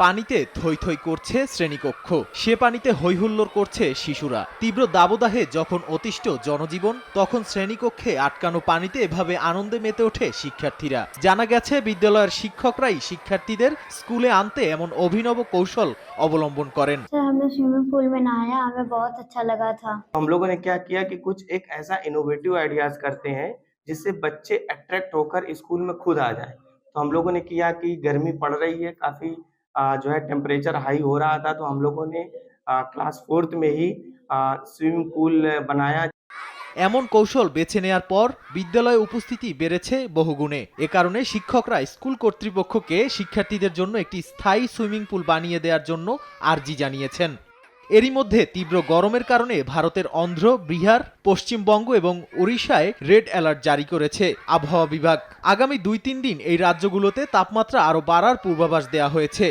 পানিতে থই থই করছে শ্রেণীকক্ষ, সে পানিতে হৈহুল্লোড় করছে শিশুরা। তীব্র দাবদাহে যখন অতিষ্ঠ জনজীবন, তখন শ্রেণীকক্ষে আটকানো পানিতে এভাবে আনন্দে মেতে ওঠে শিক্ষার্থীরা। জানা গেছে বিদ্যালয়ের শিক্ষকরাই শিক্ষার্থীদের স্কুলে আনতে এমন অভিনব কৌশল অবলম্বন করেন। सर हमने स्विमिंग पूल में नहाया, हमें बहुत अच्छा लगा था। हम लोगों ने क्या किया कि कुछ एक ऐसा इनोवेटिव आइडियाज करते हैं जिससे बच्चे अट्रैक्ट होकर स्कूल में खुद आ जाएं। तो हम लोगों ने किया कि गर्मी पड़ रही है, काफ़ी जो है टेम्परेचर हाई हो रहा था, तो हम लोगों ने क्लास 4th में ही स्विमिंग पूल बनाया। এমন কৌশল বেছে নেয়ার পর বিদ্যালয়ে উপস্থিতি বেড়েছে বহুগুণে। এ কারণে শিক্ষকরা স্কুল কর্তৃপক্ষকে শিক্ষার্থীদের জন্য একটি স্থায়ী সুইমিং পুল বানিয়ে দেওয়ার জন্য আর্জি জানিয়েছেন। এরই মধ্যে তীব্র গরমের কারণে ভারতের অন্ধ্র, বিহার, পশ্চিমবঙ্গ এবং ওড়িশায় রেড অ্যালার্ট জারি করেছে আবহাওয়া বিভাগ। আগামী 2-3 দিন এই রাজ্যগুলোতে তাপমাত্রা আরও বাড়ার পূর্বাভাস দেওয়া হয়েছে।